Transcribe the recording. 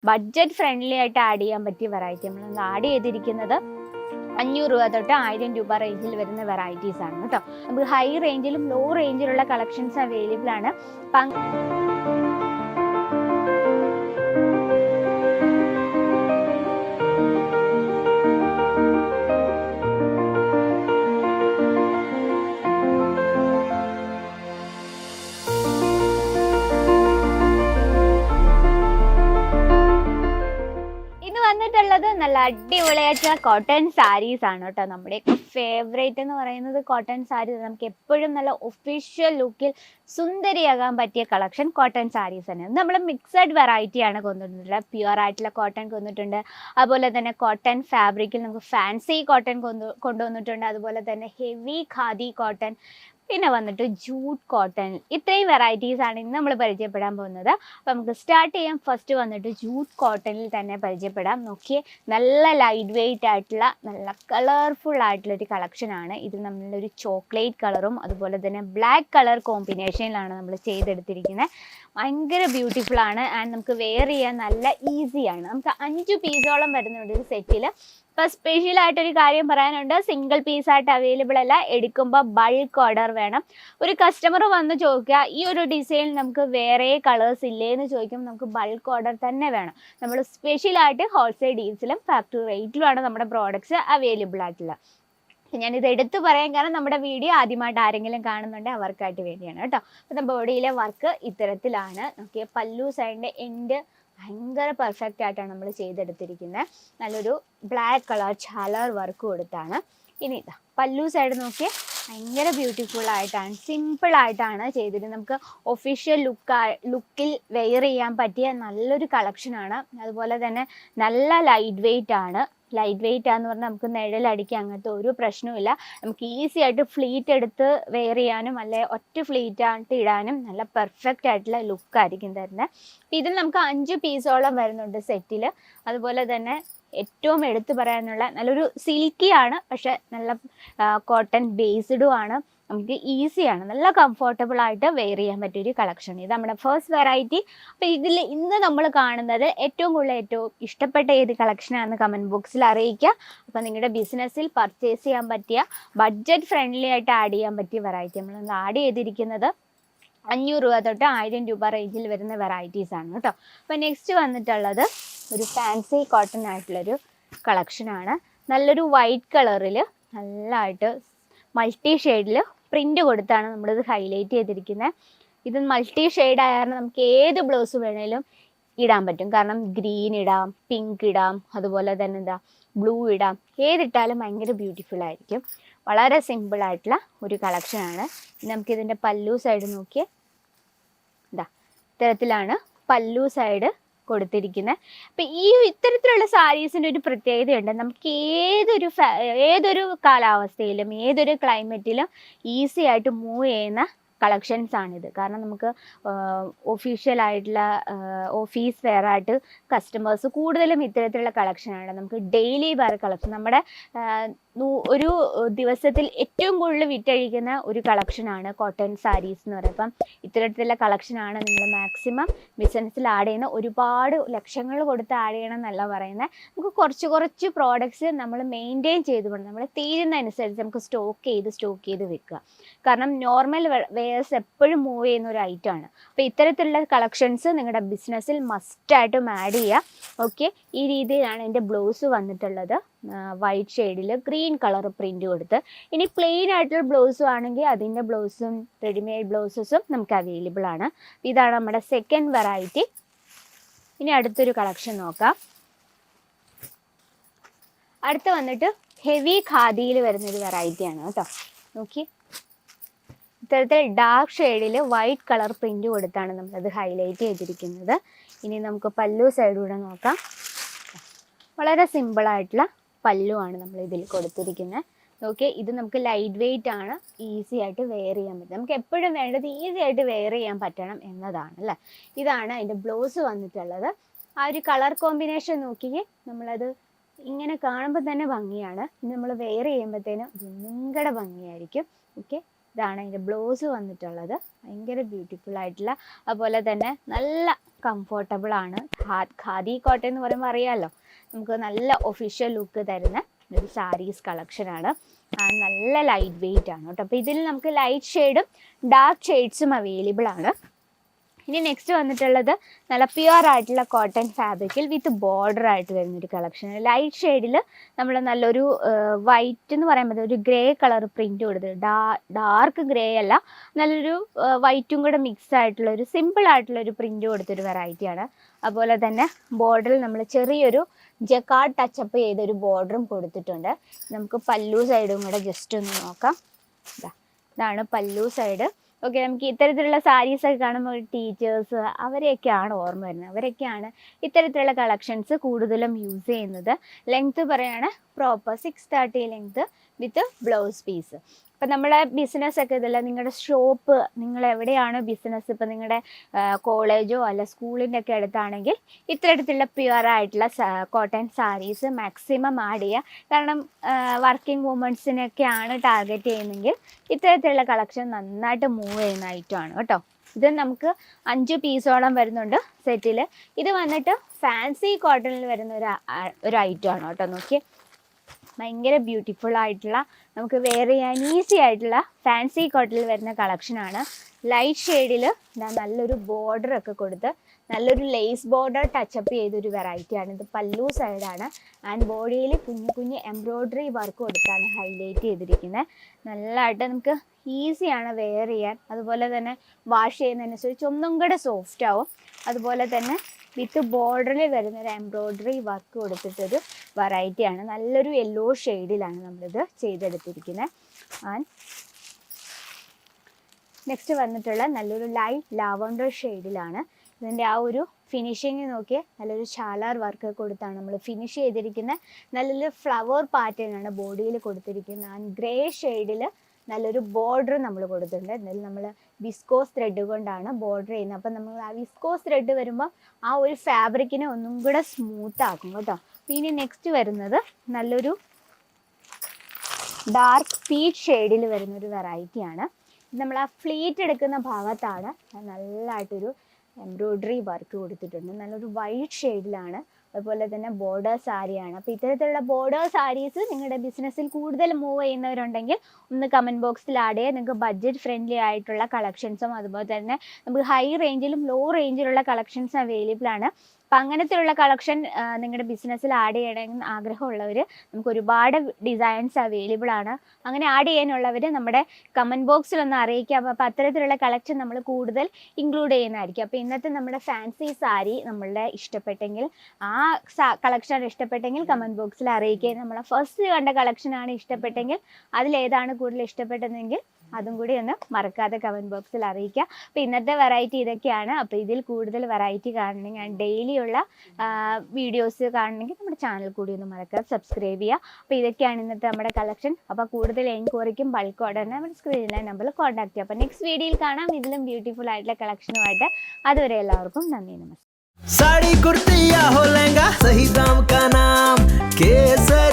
Budget friendly ആയിട്ട് add ചെയ്യാൻ പറ്റിയ വെറൈറ്റി നമ്മൾ ആഡ് ചെയ്തിരിക്കുന്നത് 500 രൂപ തൊട്ട് 1000 രൂപ റേഞ്ചിൽ വരുന്ന വെറൈറ്റീസ് ആണ് കേട്ടോ. നമുക്ക് ഹൈ റേഞ്ചിലും ലോ റേഞ്ചിലുള്ള കളക്ഷൻസ് അവൈലബിൾ ആണ്. വന്നിട്ടുള്ളത് നല്ല അടിപൊളിയായിട്ടുള്ള കോട്ടൺ സാരീസ് ആണ് കേട്ടോ. നമ്മുടെ ഫേവറേറ്റ് എന്ന് പറയുന്നത് കോട്ടൺ സാരീസ്. നമുക്ക് എപ്പോഴും നല്ല ഒഫീഷ്യൽ ലുക്കിൽ സുന്ദരിയാകാൻ പറ്റിയ കളക്ഷൻ കോട്ടൺ സാരീസ് തന്നെ. നമ്മൾ മിക്സഡ് വെറൈറ്റി ആണ് കൊണ്ടുവന്നിട്ടുള്ളത്. പ്യുവർ ആയിട്ടുള്ള കോട്ടൺ കൊണ്ടിട്ടുണ്ട്, അതുപോലെ തന്നെ കോട്ടൺ ഫാബ്രിക്കിൽ നമുക്ക് ഫാൻസി കോട്ടൺ കൊണ്ടുവന്നിട്ടുണ്ട്, അതുപോലെ തന്നെ ഹെവി ഖാദി കോട്ടൺ, പിന്നെ വന്നിട്ട് ജൂട്ട് കോട്ടൺ. ഇത്രയും വെറൈറ്റീസ് ആണ് ഇന്ന് നമ്മൾ പരിചയപ്പെടാൻ പോകുന്നത്. അപ്പോൾ നമുക്ക് സ്റ്റാർട്ട് ചെയ്യാം. ഫസ്റ്റ് വന്നിട്ട് ജൂട്ട് കോട്ടണിൽ തന്നെ പരിചയപ്പെടാം. നോക്കിയേ, നല്ല ലൈറ്റ് വെയ്റ്റ് ആയിട്ടുള്ള നല്ല കളർഫുൾ ആയിട്ടുള്ളൊരു കളക്ഷനാണ് ഇത്. നമ്മളൊരു ചോക്ലേറ്റ് കളറും അതുപോലെ തന്നെ ബ്ലാക്ക് കളർ കോമ്പിനേഷനിലാണ് നമ്മൾ ചെയ്തെടുത്തിരിക്കുന്നത്. ഭയങ്കര ബ്യൂട്ടിഫുൾ ആണ് ആൻഡ് നമുക്ക് വെയർ ചെയ്യാൻ നല്ല ഈസിയാണ്. നമുക്ക് 5 പീസോളം വരുന്നുണ്ട് ഒരു സെറ്റിൽ. ഇപ്പോൾ സ്പെഷ്യലായിട്ടൊരു കാര്യം പറയാനുണ്ട്, സിംഗിൾ പീസായിട്ട് അവൈലബിൾ അല്ല. എടുക്കുമ്പോൾ ബൾക്ക് ഓർഡർ വേണം. ഒരു കസ്റ്റമർ വന്ന് ചോദിക്കുക ഈ ഒരു ഡിസൈൻ നമുക്ക് വേറെ കളേഴ്സ് ഇല്ലേ എന്ന് ചോദിക്കുമ്പോൾ നമുക്ക് ബൾക്ക് ഓർഡർ തന്നെ വേണം. നമ്മൾ സ്പെഷ്യലായിട്ട് ഹോൾസെയിൽ ഡീൽസിലും ഫാക്ടറി റേറ്റിലുമാണ് നമ്മുടെ പ്രോഡക്റ്റ്സ് അവൈലബിൾ ആയിട്ടുള്ളത്. ഞാനിത് എടുത്തു പറയാൻ കാരണം നമ്മുടെ വീഡിയോ ആദ്യമായിട്ട് ആരെങ്കിലും കാണുന്നുണ്ടെങ്കിൽ അവർക്കായിട്ട് വേണ്ടിയാണ് കേട്ടോ. അപ്പം ബോഡിയിലെ വർക്ക് ഇത്തരത്തിലാണ്. നോക്കിയ പല്ലു സൈഡിൻ്റെ എൻഡ് ഭയങ്കര പെർഫെക്റ്റ് ആയിട്ടാണ് നമ്മൾ ചെയ്തെടുത്തിരിക്കുന്നത്. നല്ലൊരു ബ്ലാക്ക് കളർ ഛാലർ വർക്ക് കൊടുത്താണ്. ഇനി ഇതാ പല്ലു സൈഡ് നോക്കിയാൽ ഭയങ്കര ബ്യൂട്ടിഫുൾ ആയിട്ടാണ്, സിമ്പിൾ ആയിട്ടാണ് ചെയ്തിട്ട് നമുക്ക് ഒഫീഷ്യൽ ലുക്കിൽ വെയർ ചെയ്യാൻ പറ്റിയ നല്ലൊരു കളക്ഷനാണ്. അതുപോലെ തന്നെ നല്ല ലൈറ്റ് വെയ്റ്റ് ആണ്. ലൈറ്റ് വെയ്റ്റ് ആണെന്ന് പറഞ്ഞാൽ നമുക്ക് നിഴലടിക്കുക അങ്ങനത്തെ ഒരു പ്രശ്നവുമില്ല. നമുക്ക് ഈസി ആയിട്ട് ഫ്ലീറ്റ് എടുത്ത് വെയർ ചെയ്യാനും അല്ലെ ഒറ്റ ഫ്ലീറ്റ് ആയിട്ട് ഇടാനും നല്ല പെർഫെക്റ്റ് ആയിട്ടുള്ള ലുക്കായിരിക്കും തരുന്നത്. ഇതിൽ നമുക്ക് 5 പീസോളം വരുന്നുണ്ട് സെറ്റിൽ. അതുപോലെ തന്നെ ഏറ്റവും എടുത്തു പറയാനുള്ള നല്ലൊരു സിൽക്കി ആണ്, പക്ഷെ നല്ല കോട്ടൺ ബേസ്ഡും ആണ്. നമുക്ക് ഈസിയാണ്, നല്ല കംഫർട്ടബിൾ ആയിട്ട് വെയർ ചെയ്യാൻ പറ്റിയൊരു കളക്ഷൻ. ഇത് നമ്മുടെ ഫസ്റ്റ് വെറൈറ്റി. അപ്പോൾ ഇതിൽ ഇന്ന് നമ്മൾ കാണുന്നത് ഏറ്റവും ഇഷ്ടപ്പെട്ട ഏത് കളക്ഷനാണെന്ന് കമൻറ്റ് ബോക്സിൽ അറിയിക്കുക. അപ്പോൾ നിങ്ങളുടെ ബിസിനസ്സിൽ പർച്ചേസ് ചെയ്യാൻ പറ്റിയ ബഡ്ജറ്റ് ഫ്രണ്ട്ലി ആയിട്ട് ആഡ് ചെയ്യാൻ പറ്റിയ വെറൈറ്റി നമ്മളൊന്ന് ആഡ് ചെയ്തിരിക്കുന്നത് 500 രൂപ തൊട്ട് 1000 രൂപ റേഞ്ചിൽ വരുന്ന വെറൈറ്റീസ് ആണ് കേട്ടോ. അപ്പോൾ നെക്സ്റ്റ് വന്നിട്ടുള്ളത് ഒരു ഫാൻസി കോട്ടൺ ആയിട്ടുള്ളൊരു കളക്ഷനാണ്. നല്ലൊരു വൈറ്റ് കളറിൽ നല്ലതായിട്ട് മൾട്ടി ഷെയ്ഡിൽ പ്രിൻ്റ് കൊടുത്താണ് നമ്മളിത് ഹൈലൈറ്റ് ചെയ്തിരിക്കുന്നത്. ഇത് മൾട്ടി ഷെയ്ഡ് ആയ കാരണം നമുക്ക് ഏത് ബ്ലൗസ് വേണേലും ഇടാൻ പറ്റും. കാരണം ഗ്രീൻ ഇടാം, പിങ്ക് ഇടാം, അതുപോലെ തന്നെ എന്താ ബ്ലൂ ഇടാം. ഏതിട്ടാലും ഭയങ്കര ബ്യൂട്ടിഫുൾ ആയിരിക്കും. വളരെ സിമ്പിൾ ആയിട്ടുള്ള ഒരു കളക്ഷനാണ്. നമുക്കിതിൻ്റെ പല്ലു സൈഡ് നോക്കിയേ, ഇതാ ഇത്തരത്തിലാണ് പല്ലു സൈഡ് കൊടുത്തിരിക്കുന്നത്. അപ്പം ഇത്തരത്തിലുള്ള സാരീസിൻ്റെ ഒരു പ്രത്യേകതയുണ്ട്. നമുക്ക് ഏതൊരു കാലാവസ്ഥയിലും ഏതൊരു ക്ലൈമറ്റിലും ഈസി ആയിട്ട് മൂവ് ചെയ്യുന്ന കളക്ഷൻസ് ആണിത്. കാരണം നമുക്ക് ഒഫീഷ്യലായിട്ടുള്ള ഓഫീസ് വെയർ ആയിട്ട് കസ്റ്റമേഴ്സ് കൂടുതലും ഇത്തരത്തിലുള്ള കളക്ഷനാണ്. നമുക്ക് ഡെയിലി വെയർ കളക്ഷൻ, നമ്മുടെ ഒരു ദിവസത്തിൽ ഏറ്റവും കൂടുതൽ വിറ്റഴിക്കുന്ന ഒരു കളക്ഷനാണ് കോട്ടൺ സാരീസ് എന്ന് പറയുന്നത്. അപ്പം ഇത്തരത്തിലുള്ള കളക്ഷനാണ് നിങ്ങൾ മാക്സിമം ബിസിനസ്സിൽ ആഡ് ചെയ്യുന്ന. ഒരുപാട് ലക്ഷങ്ങൾ കൊടുത്ത് ആഡ് ചെയ്യണം എന്നല്ല പറയുന്നത്. നമുക്ക് കുറച്ച് പ്രോഡക്ട്സ് നമ്മൾ മെയിൻറ്റെയിൻ ചെയ്ത് കൊണ്ട് നമ്മൾ തീരുന്നതനുസരിച്ച് നമുക്ക് സ്റ്റോക്ക് ചെയ്ത് വെക്കുക. കാരണം നോർമൽ വെയേഴ്സ് എപ്പോഴും മൂവ് ചെയ്യുന്ന ഒരു ഐറ്റമാണ്. അപ്പോൾ ഇത്തരത്തിലുള്ള കളക്ഷൻസ് നിങ്ങളുടെ ബിസിനസ്സിൽ മസ്റ്റായിട്ടും ആഡ് ചെയ്യുക. ഓക്കെ, ഈ രീതിയിലാണ് എൻ്റെ ബ്ലൗസ് വന്നിട്ടുള്ളത്. വൈറ്റ് ഷെയ്ഡിൽ ഗ്രീൻ കളർ പ്രിൻ്റ് കൊടുത്ത്. ഇനി പ്ലെയിൻ ആയിട്ടുള്ള ബ്ലൗസും ആണെങ്കിൽ അതിൻ്റെ ബ്ലൗസും റെഡിമെയ്ഡ് ബ്ലൗസസും നമുക്ക് അവൈലബിൾ ആണ്. ഇതാണ് നമ്മുടെ സെക്കൻഡ് വെറൈറ്റി. ഇനി അടുത്തൊരു കളക്ഷൻ നോക്കാം. അടുത്ത് വന്നിട്ട് ഹെവി ഖാദിയിൽ വരുന്നൊരു വെറൈറ്റിയാണ് കേട്ടോ. നോക്കി, ഇത്തരത്തിൽ ഡാർക്ക് ഷെയ്ഡിൽ വൈറ്റ് കളർ പ്രിൻ്റ് കൊടുത്താണ് നമ്മളത് ഹൈലൈറ്റ് ചെയ്തിരിക്കുന്നത്. ഇനി നമുക്ക് പല്ലു സൈഡ് കൂടെ നോക്കാം. വളരെ സിമ്പിളായിട്ടുള്ള പല്ലുവാണ് നമ്മൾ ഇതിൽ കൊടുത്തിരിക്കുന്നത്. ഓക്കെ, ഇത് നമുക്ക് ലൈറ്റ് വെയ്റ്റ് ആണ്, ഈസി ആയിട്ട് വെയർ ചെയ്യാൻ പറ്റും. നമുക്ക് എപ്പോഴും വേണ്ടത് ഈസി ആയിട്ട് വെയർ ചെയ്യാൻ പറ്റണം എന്നതാണ് അല്ലേ. ഇതാണ് അതിൻ്റെ ബ്ലൗസ് വന്നിട്ടുള്ളത്. ആ ഒരു കളർ കോമ്പിനേഷൻ നോക്കിയേ, നമ്മളത് ഇങ്ങനെ കാണുമ്പോൾ തന്നെ ഭംഗിയാണ്. ഇനി നമ്മൾ വെയർ ചെയ്യുമ്പോഴത്തേനും ഭയങ്കര ഭംഗിയായിരിക്കും. ഓക്കെ, ഇതാണ് അതിൻ്റെ ബ്ലൗസ് വന്നിട്ടുള്ളത്. ഭയങ്കര ബ്യൂട്ടിഫുൾ ആയിട്ടുള്ള, അതുപോലെ തന്നെ നല്ല കംഫർട്ടബിൾ ആണ്. ഖാദി കോട്ടൺ എന്ന് പറയുമ്പോൾ അറിയാമല്ലോ, നമുക്ക് നല്ല ഒഫീഷ്യൽ ലുക്ക് തരുന്ന ഒരു സാരീസ് കളക്ഷനാണ്. നല്ല ലൈറ്റ് വെയിറ്റ് ആണ് കേട്ടോ. അപ്പോൾ ഇതിൽ നമുക്ക് ലൈറ്റ് ഷെയ്ഡും ഡാർക്ക് ഷെയ്ഡ്സും അവൈലബിൾ ആണ്. ഇനി നെക്സ്റ്റ് വന്നിട്ടുള്ളത് നല്ല പ്യുവർ ആയിട്ടുള്ള കോട്ടൺ ഫാബ്രിക്കിൽ വിത്ത് ബോർഡർ ആയിട്ട് വരുന്നൊരു കളക്ഷൻ. ലൈറ്റ് ഷെയ്ഡിൽ നമ്മൾ നല്ലൊരു വൈറ്റ് എന്ന് പറയാൻ പറ്റും, ഒരു ഗ്രേ കളർ പ്രിന്റ് കൊടുത്ത്, ഡാർക്ക് ഗ്രേ അല്ല, നല്ലൊരു വൈറ്റും കൂടെ മിക്സ് ആയിട്ടുള്ള ഒരു സിമ്പിൾ ആയിട്ടുള്ള ഒരു പ്രിന്റ് കൊടുത്തൊരു വെറൈറ്റിയാണ്. അതുപോലെ തന്നെ ബോർഡറിൽ നമ്മൾ ചെറിയൊരു ജക്കാർഡ് ടച്ചപ്പ് ചെയ്തൊരു ബോർഡറും കൊടുത്തിട്ടുണ്ട്. നമുക്ക് പല്ലു സൈഡും കൂടെ ജസ്റ്റ് ഒന്ന് നോക്കാം. ഇതാണ് പല്ലു സൈഡ്. ഓക്കെ, നമുക്ക് ഇത്തരത്തിലുള്ള സാരീസൊക്കെ കാണുമ്പോൾ ടീച്ചേഴ്സ് അവരെയൊക്കെയാണ് ഓർമ്മ വരുന്നത്. അവരൊക്കെയാണ് ഇത്തരത്തിലുള്ള കളക്ഷൻസ് കൂടുതലും യൂസ് ചെയ്യുന്നത്. ലെങ്ത്ത് പറയുകയാണ് proper 630 length with blouse piece. ഇപ്പം നമ്മളെ ബിസിനസ്സൊക്കെ ഇതല്ല, നിങ്ങളുടെ ഷോപ്പ്, നിങ്ങൾ എവിടെയാണോ ബിസിനസ്, ഇപ്പം നിങ്ങളുടെ കോളേജോ അല്ല സ്കൂളിൻ്റെ ഒക്കെ അടുത്താണെങ്കിൽ ഇത്തരത്തിലുള്ള പ്യുവർ ആയിട്ടുള്ള കോട്ടൺ സാരീസ് മാക്സിമം ആഡ് ചെയ്യുക. കാരണം വർക്കിംഗ് വുമൺസിനൊക്കെയാണ് ടാർഗറ്റ് ചെയ്യുന്നതെങ്കിൽ ഇത്തരത്തിലുള്ള കളക്ഷൻ നന്നായിട്ട് മൂവ് ചെയ്യുന്ന ഐറ്റമാണ് കേട്ടോ. ഇത് നമുക്ക് 5 പീസോളം വരുന്നുണ്ട് സെറ്റിൽ. ഇത് വന്നിട്ട് ഫാൻസി കോട്ടണിൽ വരുന്ന ഒരു ഐറ്റമാണ് കേട്ടോ. നോക്കിയേ, ഭയങ്കര ബ്യൂട്ടിഫുൾ ആയിട്ടുള്ള, നമുക്ക് വെയർ ചെയ്യാൻ ഈസി ആയിട്ടുള്ള ഫാൻസി കോട്ടണിൽ വരുന്ന കളക്ഷനാണ്. ലൈറ്റ് ഷെയ്ഡിൽ നല്ലൊരു ബോർഡർ ഒക്കെ കൊടുത്ത് നല്ലൊരു ലേസ് ബോർഡർ ടച്ചപ്പ് ചെയ്തൊരു വെറൈറ്റിയാണ്. ഇത് പല്ലു സൈഡാണ്. ആൻഡ് ബോഡിയിൽ കുഞ്ഞു കുഞ്ഞു എംബ്രോയ്ഡറി വർക്ക് കൊടുത്താണ് ഹൈലൈറ്റ് ചെയ്തിരിക്കുന്നത്. നല്ലതായിട്ട് നമുക്ക് ഈസിയാണ് വെയർ ചെയ്യാൻ. അതുപോലെ തന്നെ വാഷ് ചെയ്യുന്നതിനനുസരിച്ച് ഒന്നും കൂടെ സോഫ്റ്റ് ആവും. അതുപോലെ തന്നെ വിത്ത് ബോർഡറിൽ വരുന്നൊരു എംബ്രോയ്ഡറി വർക്ക് കൊടുത്തിട്ടൊരു വെറൈറ്റിയാണ്. നല്ലൊരു യെല്ലോ ഷെയ്ഡിലാണ് നമ്മളിത് ചെയ്തെടുത്തിരിക്കുന്നത്. ആൻഡ് നെക്സ്റ്റ് വന്നിട്ടുള്ള നല്ലൊരു ലൈറ്റ് ലാവണ്ടർ ഷെയ്ഡിലാണ്. ഇതിൻ്റെ ആ ഒരു ഫിനിഷിങ് നോക്കിയാൽ നല്ലൊരു ഷാലാർ വർക്ക് കൊടുത്താണ് നമ്മൾ ഫിനിഷ് ചെയ്തിരിക്കുന്നത്. നല്ലൊരു ഫ്ലവർ പാറ്റേൺ ആണ് ബോഡിയിൽ കൊടുത്തിരിക്കുന്നത്. ആൻഡ് ഗ്രേ ഷെയ്ഡിൽ നല്ലൊരു ബോർഡർ നമ്മൾ കൊടുത്തിട്ടുണ്ട്. എന്നാലും നമ്മൾ വിസ്കോസ് ത്രെഡ് കൊണ്ടാണ് ബോർഡർ ചെയ്യുന്നത്. അപ്പം നമ്മൾ ആ വിസ്കോസ് ത്രെഡ് വരുമ്പോൾ ആ ഒരു ഫാബ്രിക്കിനെ ഒന്നും കൂടെ സ്മൂത്ത് ആക്കും കേട്ടോ. പിന്നെ നെക്സ്റ്റ് വരുന്നത് നല്ലൊരു ഡാർക്ക് പീച്ച് ഷെയ്ഡിൽ വരുന്നൊരു വെറൈറ്റിയാണ്. നമ്മൾ ആ ഫ്ലീറ്റ് എടുക്കുന്ന ഭാഗത്താണ് നല്ലതായിട്ടൊരു എംബ്രോയ്ഡറി വർക്ക് കൊടുത്തിട്ടുണ്ട്. നല്ലൊരു വൈറ്റ് ഷെയ്ഡിലാണ്. അതുപോലെ തന്നെ ബോർഡർ സാരിയാണ്. അപ്പോൾ ഇത്തരത്തിലുള്ള ബോർഡർ സാരീസ് നിങ്ങളുടെ ബിസിനസ്സിൽ കൂടുതൽ മൂവ് ചെയ്യുന്നവരുണ്ടെങ്കിൽ ഒന്ന് കമൻറ്റ് ബോക്സിൽ ആഡ് ചെയ്യുക. നിങ്ങൾക്ക് ബഡ്ജറ്റ് ഫ്രണ്ട്ലി ആയിട്ടുള്ള കളക്ഷൻസും അതുപോലെ തന്നെ നമുക്ക് ഹൈ റേഞ്ചിലും ലോ റേഞ്ചിലുള്ള കളക്ഷൻസും അവൈലബിൾ ആണ്. അപ്പം അങ്ങനത്തെയുള്ള കളക്ഷൻ നിങ്ങളുടെ ബിസിനസ്സിൽ ആഡ് ചെയ്യണമെന്ന് ആഗ്രഹമുള്ളവർ നമുക്ക് ഒരുപാട് ഡിസൈൻസ് അവൈലബിൾ ആണ്. അങ്ങനെ ആഡ് ചെയ്യാനുള്ളവർ നമ്മുടെ കമൻറ്റ് ബോക്സിൽ ഒന്ന് അറിയിക്കാം. അപ്പോൾ അത്തരത്തിലുള്ള കളക്ഷൻ നമ്മൾ കൂടുതൽ ഇൻക്ലൂഡ് ചെയ്യുന്നതായിരിക്കും. അപ്പോൾ ഇന്നത്തെ നമ്മുടെ ഫാൻസി സാരി നമ്മളുടെ ഇഷ്ടപ്പെട്ടെങ്കിൽ, ആ കളക്ഷൻ ഇഷ്ടപ്പെട്ടെങ്കിൽ കമൻറ്റ് ബോക്സിൽ അറിയിക്കുക. നമ്മളെ ഫസ്റ്റ് കണ്ട കളക്ഷനാണ് ഇഷ്ടപ്പെട്ടെങ്കിൽ, അതിലേതാണ് കൂടുതൽ ഇഷ്ടപ്പെട്ടതെങ്കിൽ അതും കൂടി ഒന്ന് മറക്കാതെ കമൻറ്റ് ബോക്സിൽ അറിയിക്കുക. അപ്പോൾ ഇന്നത്തെ വെറൈറ്റി ഇതൊക്കെയാണ്. അപ്പോൾ ഇതിൽ കൂടുതൽ വെറൈറ്റി കാണണമെങ്കിൽ ഡെയിലിയുള്ള വീഡിയോസ് കാണണമെങ്കിൽ നമ്മുടെ ചാനൽ കൂടി ഒന്ന് മറക്കാതെ സബ്സ്ക്രൈബ് ചെയ്യുക. അപ്പോൾ ഇതൊക്കെയാണ് ഇന്നത്തെ നമ്മുടെ കളക്ഷൻ. അപ്പോൾ കൂടുതൽ എൻക്വയറിക്കും ബൾക്ക് ഓർഡറിന് നമ്മുടെ സ്ക്രീനിലെ നമ്പറിൽ കോൺടാക്ട് ചെയ്യുക. അപ്പോൾ നെക്സ്റ്റ് വീഡിയോയിൽ കാണാം ഇതിലും ബ്യൂട്ടിഫുൾ ആയിട്ടുള്ള കളക്ഷനുമായിട്ട്. അതുവരെ എല്ലാവർക്കും നന്ദി, നമസ്കാരം. साड़ी कुर्ती या हो लहंगा, सही दाम का नाम केसर।